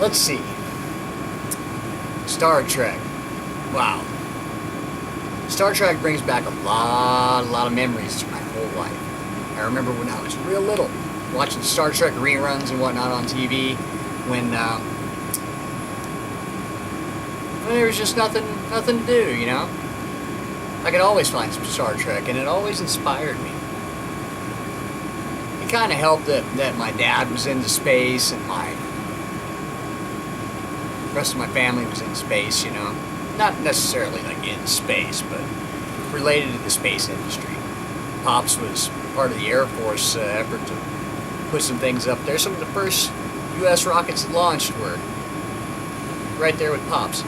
Let's see. Star Trek. Wow. Star Trek brings back a lot of memories to my whole life. I remember when I was real little, watching Star Trek reruns and whatnot on TV, when there was just nothing to do, you know? I could always find some Star Trek, and it always inspired me. It kind of helped that my dad was into space, and the rest of my family was in space, you know? Not necessarily like in space, but related to the space industry. Pops was part of the Air Force effort to put some things up there. Some of the first U.S. rockets that launched were right there with Pops.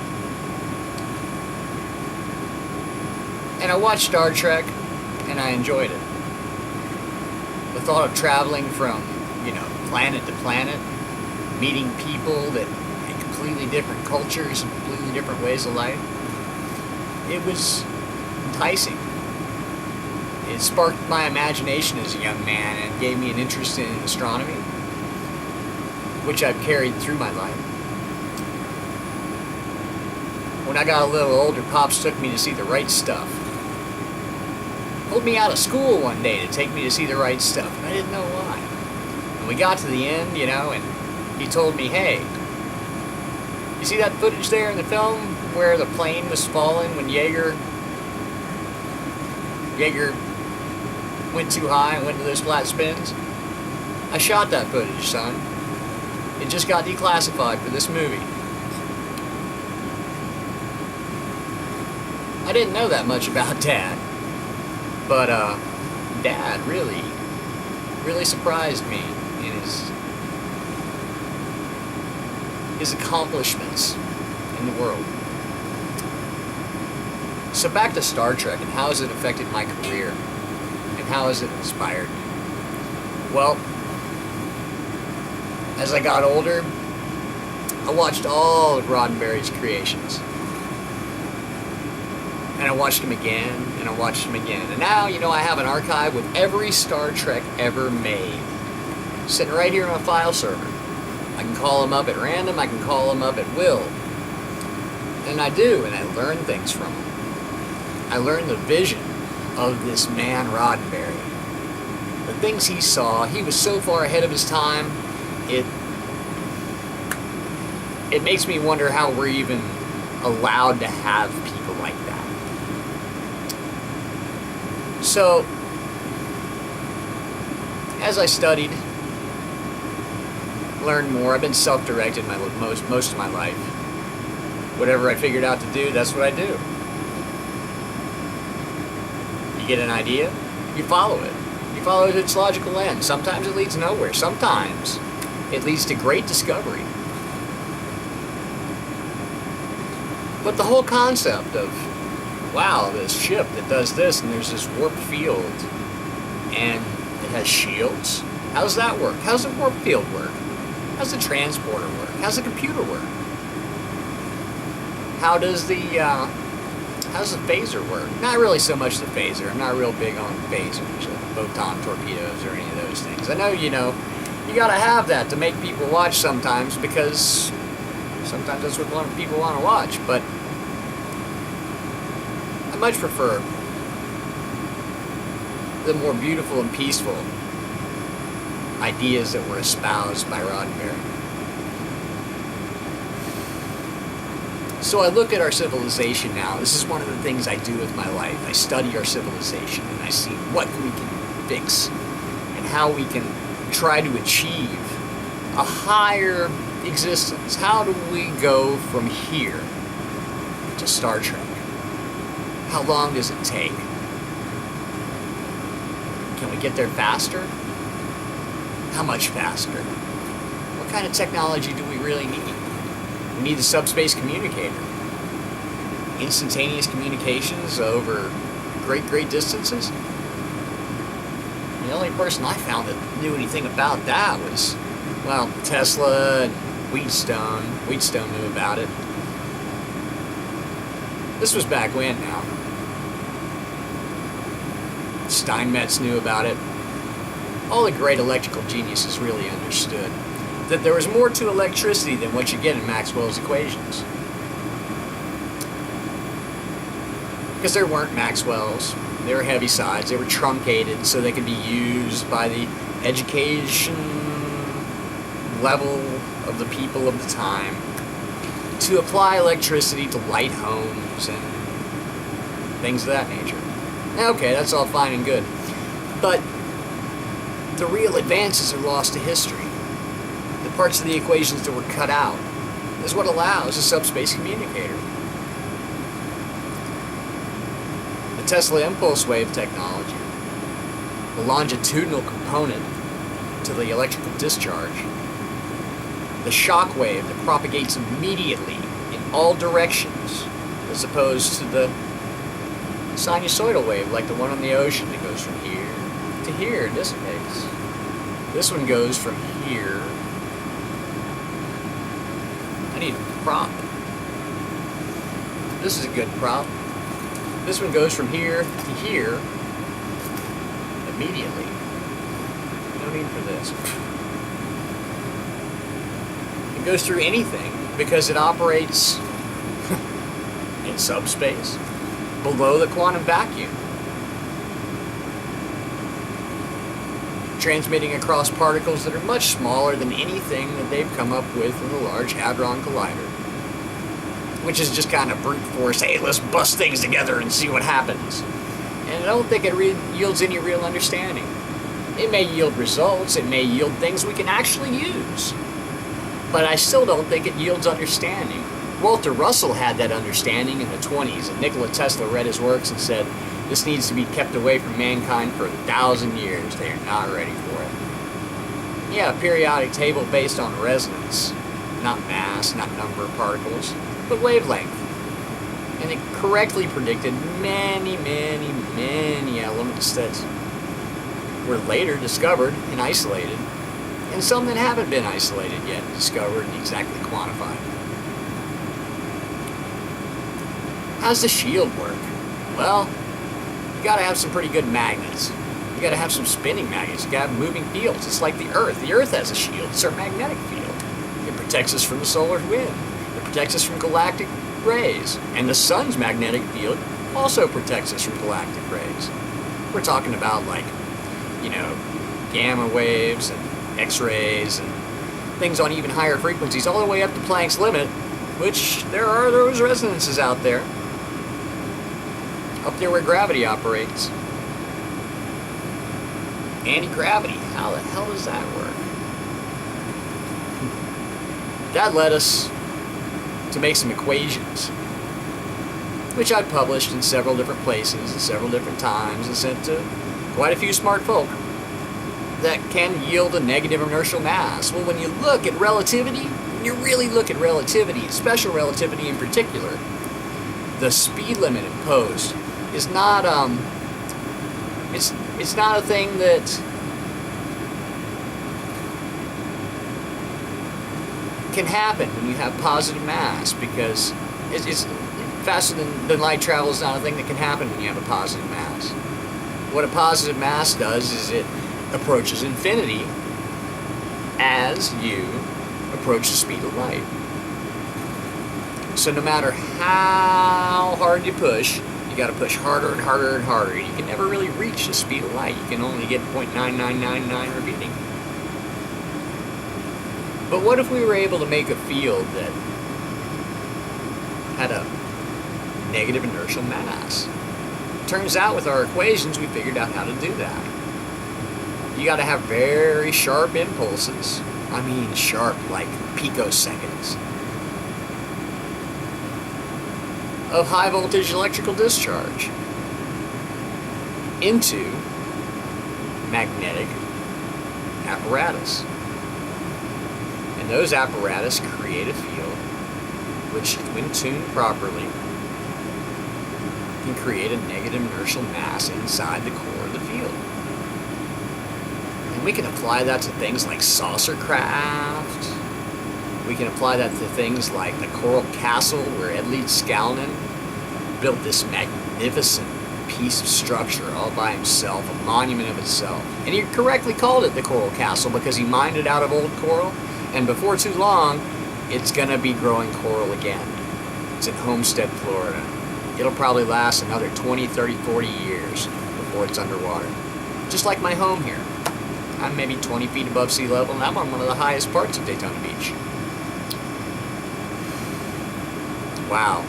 And I watched Star Trek, and I enjoyed it. The thought of traveling from, planet to planet, meeting people that had completely different cultures and completely different ways of life, it was enticing. It sparked my imagination as a young man and gave me an interest in astronomy, which I've carried through my life. When I got a little older, Pops took me to see The Right Stuff. Pulled me out of school one day to take me to see The Right Stuff, and I didn't know why. And we got to the end, and he told me, hey, you see that footage there in the film where the plane was falling when Yeager went too high and went to those flat spins? I shot that footage, son. It just got declassified for this movie. I didn't know that much about Dad, but Dad really surprised me in his accomplishments in the world. So back to Star Trek, and how has it affected my career? And how has it inspired me? Well, as I got older, I watched all of Roddenberry's creations. And I watched them again, and I watched them again. And now, I have an archive with every Star Trek ever made, sitting right here on a file server. I can call them up at random, I can call them up at will. And I do, and I learn things from them. I learned the vision of this man, Roddenberry. The things he saw, he was so far ahead of his time, it makes me wonder how we're even allowed to have people like that. So, as I studied, learned more, I've been self-directed most of my life. Whatever I figured out to do, that's what I do. You get an idea, you follow it. You follow its logical end. Sometimes it leads nowhere. Sometimes it leads to great discovery. But the whole concept of, wow, this ship that does this, and there's this warp field, and it has shields. How does that work? How does the warp field work? How's the transporter work? How's the computer work? How does the phaser work? Not really so much the phaser. I'm not real big on phasers, photon torpedoes, or any of those things. I know, you gotta have that to make people watch sometimes, because sometimes that's what people want to watch, but I much prefer the more beautiful and peaceful ideas that were espoused by Roddenberry. So I look at our civilization now. This is one of the things I do with my life. I study our civilization, and I see what we can fix and how we can try to achieve a higher existence. How do we go from here to Star Trek? How long does it take? Can we get there faster? How much faster? What kind of technology do we really need? We need the subspace communicator. Instantaneous communications over great distances. The only person I found that knew anything about that was, well, Tesla and Wheatstone. Wheatstone knew about it. This was back when now. Steinmetz knew about it. All the great electrical geniuses really understood. that there was more to electricity than what you get in Maxwell's equations. Because there weren't Maxwell's. They were Heavisides. They were truncated so they could be used by the education level of the people of the time to apply electricity to light homes and things of that nature. Okay, that's all fine and good. But the real advances are lost to history. The parts of the equations that were cut out is what allows a subspace communicator. The Tesla impulse wave technology, the longitudinal component to the electrical discharge, the shock wave that propagates immediately in all directions, as opposed to the sinusoidal wave like the one on the ocean that goes from here to here and dissipates. This one goes from here. I need a prop. This is a good prop. This one goes from here to here immediately. No need for this. It goes through anything because it operates in subspace below the quantum vacuum, transmitting across particles that are much smaller than anything that they've come up with in the Large Hadron Collider, which is just kind of brute force, hey, let's bust things together and see what happens. And I don't think it yields any real understanding. It may yield results, it may yield things we can actually use, but I still don't think it yields understanding. Walter Russell had that understanding in the 20s, and Nikola Tesla read his works and said, this needs to be kept away from mankind for 1,000 years. They are not ready for it. Yeah, a periodic table based on resonance, not mass, not number of particles, but wavelength. And it correctly predicted many, many, many elements that were later discovered and isolated, and some that haven't been isolated yet, discovered and exactly quantified. How's the shield work? Well, you gotta have some pretty good magnets. You gotta have some spinning magnets. You gotta have moving fields. It's like the Earth. The Earth has a shield. It's our magnetic field. It protects us from the solar wind. It protects us from galactic rays. And the sun's magnetic field also protects us from galactic rays. We're talking about, like, gamma waves and X-rays and things on even higher frequencies, all the way up to Planck's limit, which there are those resonances out there. Up there where gravity operates. Anti-gravity, how the hell does that work? That led us to make some equations, which I published in several different places at several different times and sent to quite a few smart folk, that can yield a negative inertial mass. Well, when you look at relativity, when you really look at relativity, special relativity in particular, the speed limit imposed is not it's not a thing that can happen when you have positive mass, because it's faster than light travel is not a thing that can happen when you have a positive mass. What a positive mass does is it approaches infinity as you approach the speed of light. So no matter how hard you push, you got to push harder and harder and harder. You can never really reach the speed of light. You can only get 0.9999 repeating. But what if we were able to make a field that had a negative inertial mass? Turns out with our equations we figured out how to do that. You got to have very sharp impulses. I mean sharp, like picoseconds, of high voltage electrical discharge into magnetic apparatus. And those apparatus create a field which, when tuned properly, can create a negative inertial mass inside the core of the field. And we can apply that to things like saucer craft. We can apply that to things like the Coral Castle, where Edley Scalnan built this magnificent piece of structure all by himself, a monument of itself. And he correctly called it the Coral Castle because he mined it out of old coral, And before too long, it's going to be growing coral again. It's in Homestead, Florida. It'll probably last another 20, 30, 40 years before it's underwater. Just like my home here. I'm maybe 20 feet above sea level, and I'm on one of the highest parts of Daytona Beach. Wow.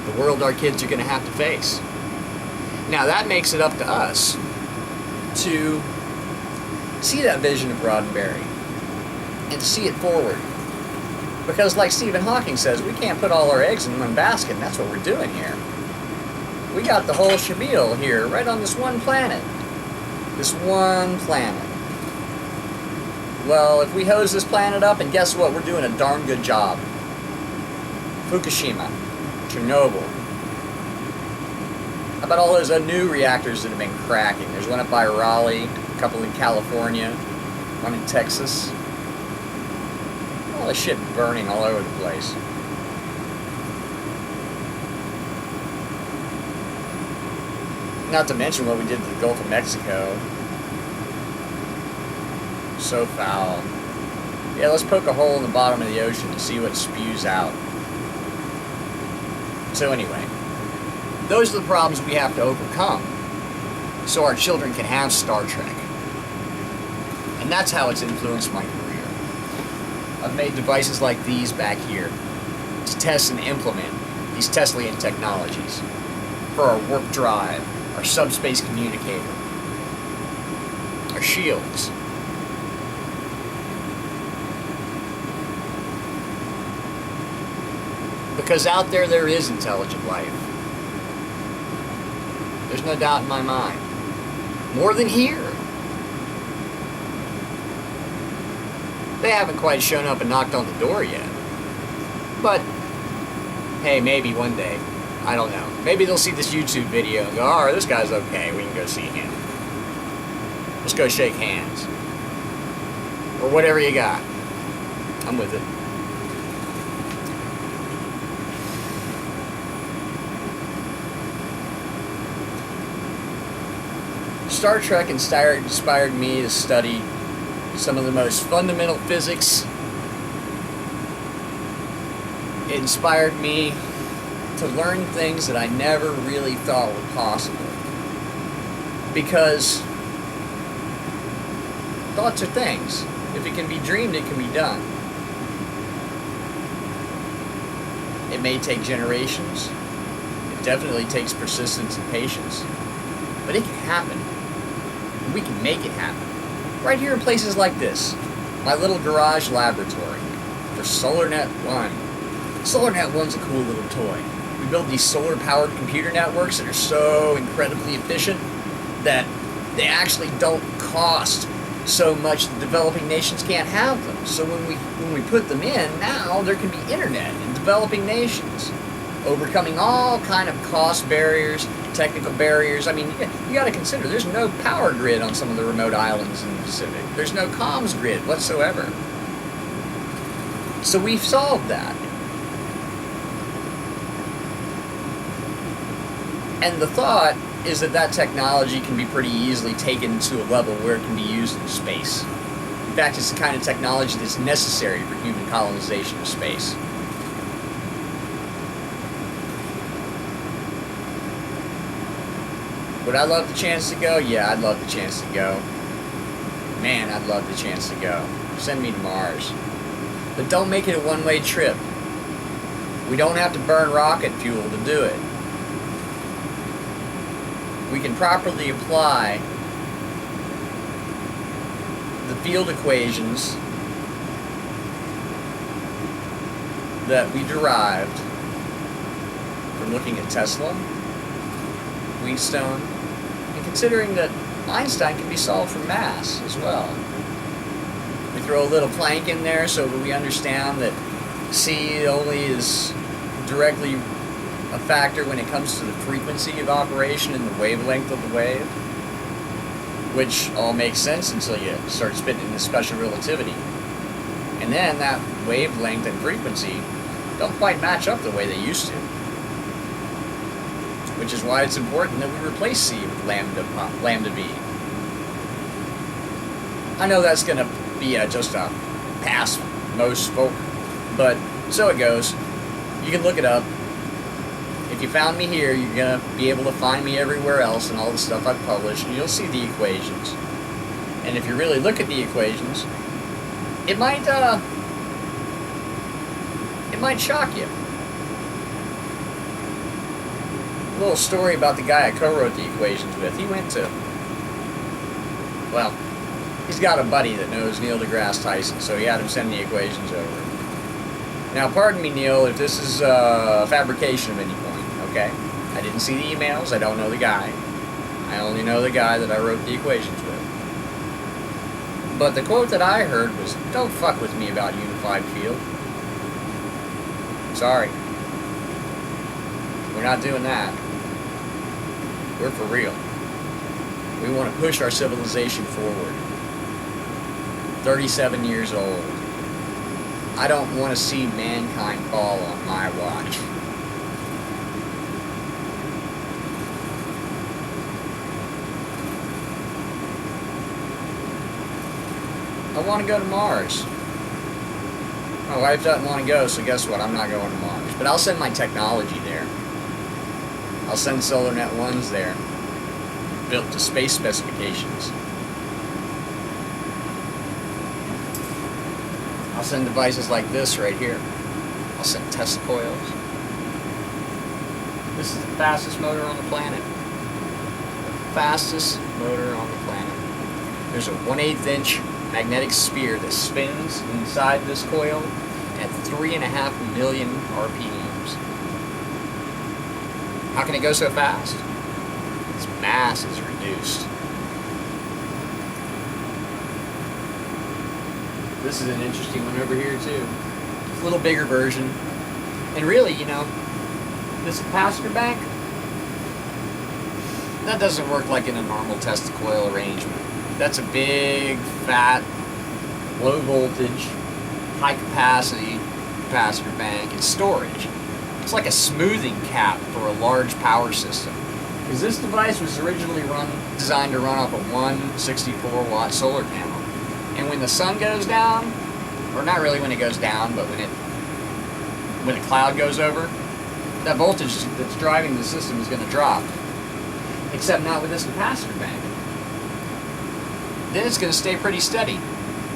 The world our kids are going to have to face. Now that makes it up to us to see that vision of Roddenberry and see it forward. Because like Stephen Hawking says, we can't put all our eggs in one basket, and that's what we're doing here. We got the whole shamil here, right on this one planet. This one planet. Well, if we hose this planet up, and guess what? We're doing a darn good job. Fukushima. Chernobyl. How about all those new reactors that have been cracking? There's one up by Raleigh, a couple in California, one in Texas. All this shit burning all over the place. Not to mention what we did to the Gulf of Mexico. So foul. Yeah, let's poke a hole in the bottom of the ocean and see what spews out. So anyway, those are the problems we have to overcome so our children can have Star Trek. And that's how it's influenced my career. I've made devices like these back here to test and implement these Teslian technologies for our warp drive, our subspace communicator, our shields. Because out there is intelligent life. There's no doubt in my mind. More than here. They haven't quite shown up and knocked on the door yet. But, hey, maybe one day. I don't know. Maybe they'll see this YouTube video and go, alright, this guy's okay, we can go see him. Let's go shake hands. Or whatever you got. I'm with it. Star Trek inspired me to study some of the most fundamental physics. It inspired me to learn things that I never really thought were possible. Because thoughts are things. If it can be dreamed, it can be done. It may take generations. It definitely takes persistence and patience. But it can happen. And we can make it happen. Right here in places like this. My little garage laboratory for SolarNet 1. SolarNet 1's a cool little toy. We build these solar-powered computer networks that are so incredibly efficient that they actually don't cost so much that developing nations can't have them. So when we put them in, now there can be internet in developing nations, overcoming all kind of cost barriers, technical barriers. I mean, you got to consider there's no power grid on some of the remote islands in the Pacific. There's no comms grid whatsoever. So we've solved that. And the thought is that technology can be pretty easily taken to a level where it can be used in space. In fact, it's the kind of technology that's necessary for human colonization of space. Would I love the chance to go? Yeah, I'd love the chance to go. Man, I'd love the chance to go. Send me to Mars. But don't make it a one-way trip. We don't have to burn rocket fuel to do it. We can properly apply the field equations that we derived from looking at Tesla, Wheatstone, and considering that Einstein can be solved from mass as well. We throw a little Planck in there so that we understand that C only is directly a factor when it comes to the frequency of operation and the wavelength of the wave, which all makes sense until you start spitting into special relativity. And then that wavelength and frequency don't quite match up the way they used to. Which is why it's important that we replace C with lambda V. I know that's going to be just a pass most folk. But so it goes. You can look it up. If you found me here, you're going to be able to find me everywhere else and all the stuff I've published, and you'll see the equations. And if you really look at the equations, it might shock you. A little story about the guy I co-wrote the equations with. He went to, well, he's got a buddy that knows Neil deGrasse Tyson, so he had him send the equations over. Now, pardon me, Neil, if this is a fabrication of any point, okay? I didn't see the emails. I don't know the guy. I only know the guy that I wrote the equations with. But the quote that I heard was, "Don't fuck with me about unified field." Sorry. We're not doing that. We're for real. We want to push our civilization forward. 37 years old. I don't want to see mankind fall on my watch. I want to go to Mars. My wife doesn't want to go, so guess what? I'm not going to Mars. But I'll send my technology there. I'll send SolarNet 1s there, built to space specifications. I'll send devices like this right here. I'll send Tesla coils. This is the fastest motor on the planet. The fastest motor on the planet. There's a 1/8 inch magnetic sphere that spins inside this coil at 3.5 million RPMs. How can it go so fast? Its mass is reduced. This is an interesting one over here too. It's a little bigger version. And really, you know, this capacitor bank, that doesn't work like in a normal Tesla coil arrangement. That's a big, fat, low voltage, high capacity capacitor bank. It's storage. It's like a smoothing cap for a large power system. Because this device was originally designed to run off a 164 watt solar panel. And when the sun goes down, or not really when it goes down, but when a cloud goes over, that voltage that's driving the system is going to drop. Except not with this capacitor bank. Then it's going to stay pretty steady,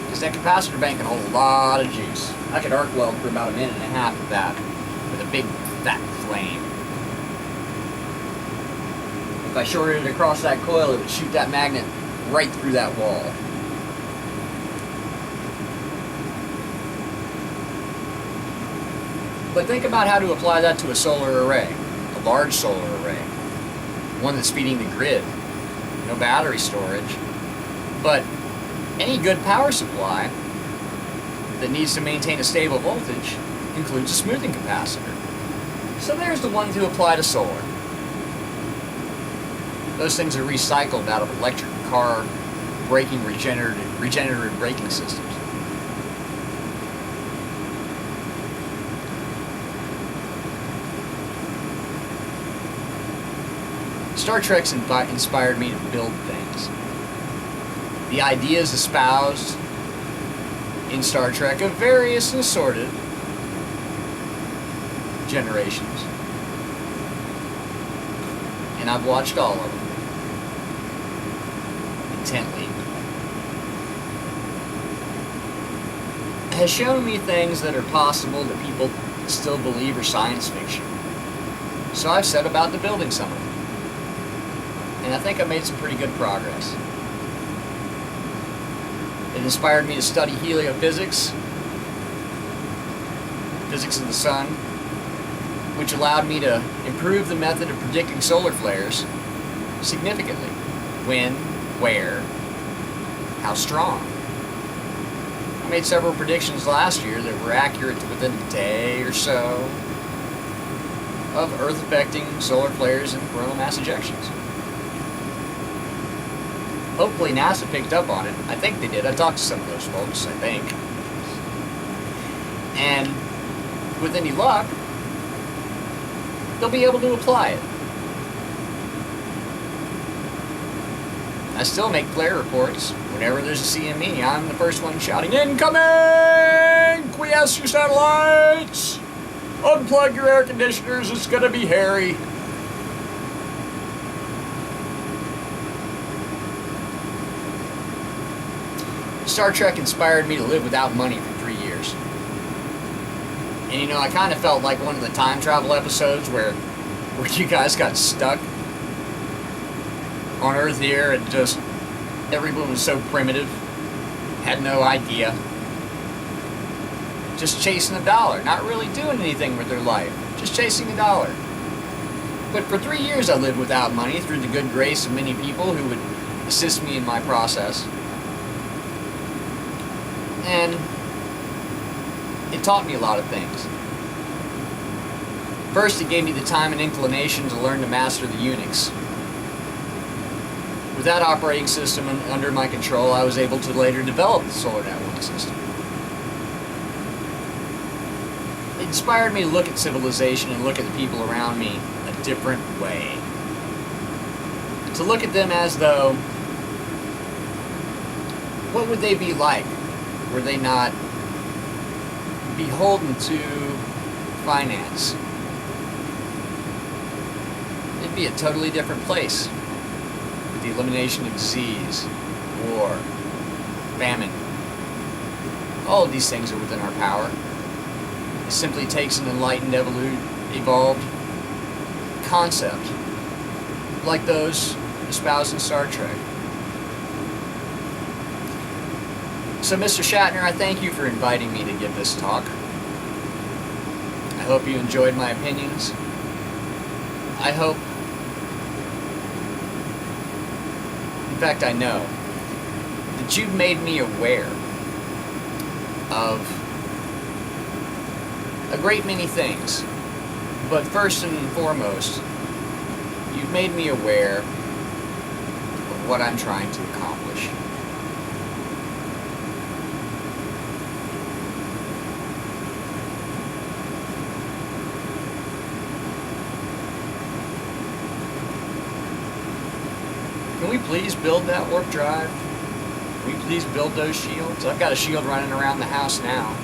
because that capacitor bank can hold a lot of juice. I could arc weld for about 1.5 minutes with that, with a big fat flame. If I shorted it across that coil, it would shoot that magnet right through that wall. But think about how to apply that to a solar array, a large solar array, one that's feeding the grid, no battery storage. But any good power supply that needs to maintain a stable voltage includes a smoothing capacitor. So there's the one to apply to solar. Those things are recycled out of electric car braking regenerative braking systems. Star Trek's inspired me to build things. The ideas espoused in Star Trek of various and assorted generations. And I've watched all of them intently. It has shown me things that are possible that people still believe are science fiction. So I've set about to building some of them. And I think I made some pretty good progress. It inspired me to study heliophysics, physics of the sun, which allowed me to improve the method of predicting solar flares significantly. When, where, how strong. I made several predictions last year that were accurate to within a day or so of Earth-affecting solar flares and coronal mass ejections. Hopefully NASA picked up on it. I think they did. I talked to some of those folks, I think. And with any luck, they'll be able to apply it. I still make flare reports. Whenever there's a CME, I'm the first one shouting, "Incoming! we ask you satellites? Unplug your air conditioners, it's gonna be hairy. Star Trek inspired me to live without money for 3 years. And you know, I kind of felt like one of the time travel episodes where you guys got stuck on Earth here and just everyone was so primitive, had no idea. Just chasing a dollar, not really doing anything with their life, just chasing a dollar. But for 3 years I lived without money through the good grace of many people who would assist me in my process. And it taught me a lot of things. First, it gave me the time and inclination to learn to master the Unix. With that operating system under my control, I was able to later develop the Solar Network system. It inspired me to look at civilization and look at the people around me a different way. To look at them as though, what would they be like were they not beholden to finance? It'd be a totally different place. The elimination of disease, war, famine. All of these things are within our power. It simply takes an enlightened, evolved concept like those espoused in Star Trek. So, Mr. Shatner, I thank you for inviting me to give this talk. I hope you enjoyed my opinions. I hope, in fact I know, that you've made me aware of a great many things. But first and foremost, you've made me aware of what I'm trying to accomplish. Can we please build that warp drive? Can we please build those shields? I've got a shield running around the house now.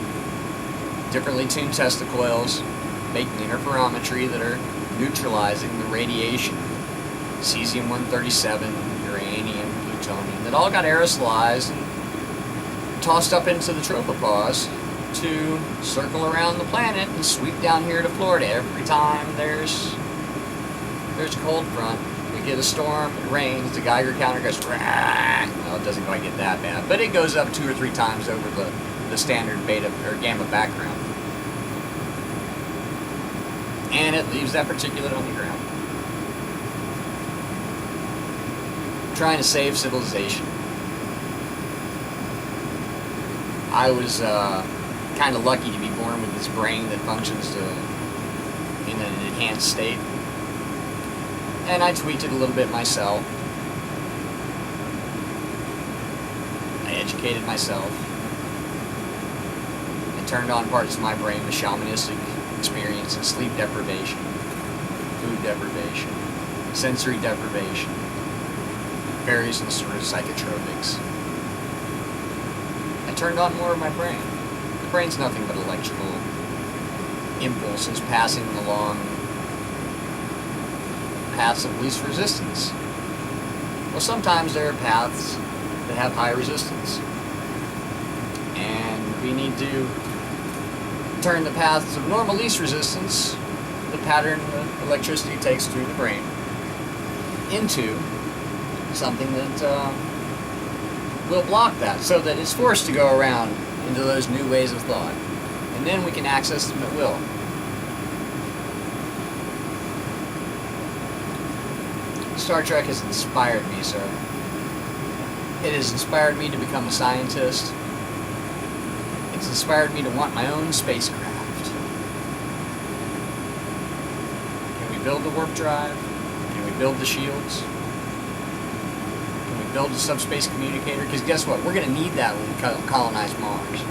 Differently tuned testicoils, making interferometry that are neutralizing the radiation. Cesium-137, uranium, plutonium, that all got aerosolized and tossed up into the tropopause to circle around the planet and sweep down here to Florida. Every time there's a cold front, we get a storm, it rains, the Geiger counter goes, rah! Well, it doesn't quite get that bad, but it goes up 2 or 3 times over the standard beta or gamma background. And it leaves that particulate on the ground. Trying to save civilization. I was kind of lucky to be born with this brain that functions in an enhanced state. And I tweaked it a little bit myself. I educated myself. I turned on parts of my brain with shamanistic experience and sleep deprivation, food deprivation, sensory deprivation, various sort of psychotropics. I turned on more of my brain. The brain's nothing but electrical impulses passing along paths of least resistance. Well, sometimes there are paths that have high resistance, and we need to turn the paths of normal least resistance, the pattern that electricity takes through the brain, into something that will block that, so that it's forced to go around into those new ways of thought, and then we can access them at will. Star Trek has inspired me, sir. It has inspired me to become a scientist. It's inspired me to want my own spacecraft. Can we build the warp drive? Can we build the shields? Can we build a subspace communicator? Because guess what? We're going to need that when we colonize Mars.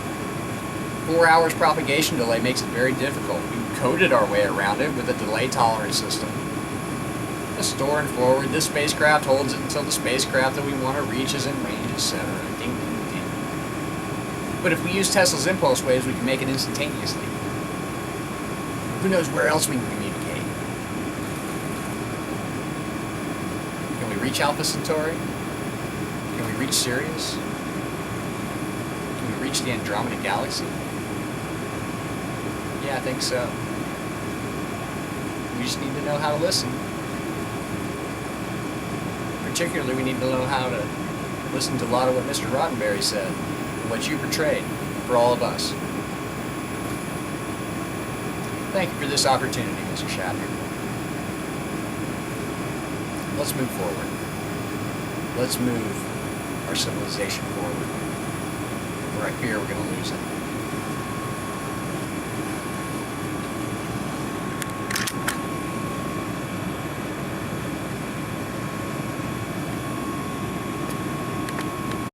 4 hours propagation delay makes it very difficult. We coded our way around it with a delay tolerance system. Store and forward. This spacecraft holds it until the spacecraft that we want to reach is in range, etc. Ding, ding, ding. But if we use Tesla's impulse waves, we can make it instantaneously. Who knows where else we can communicate? Can we reach Alpha Centauri? Can we reach Sirius? Can we reach the Andromeda Galaxy? Yeah, I think so. We just need to know how to listen. Particularly, we need to know how to listen to a lot of what Mr. Roddenberry said, and what you portrayed for all of us. Thank you for this opportunity, Mr. Shatner. Let's move forward. Let's move our civilization forward, or I fear we're going to lose it.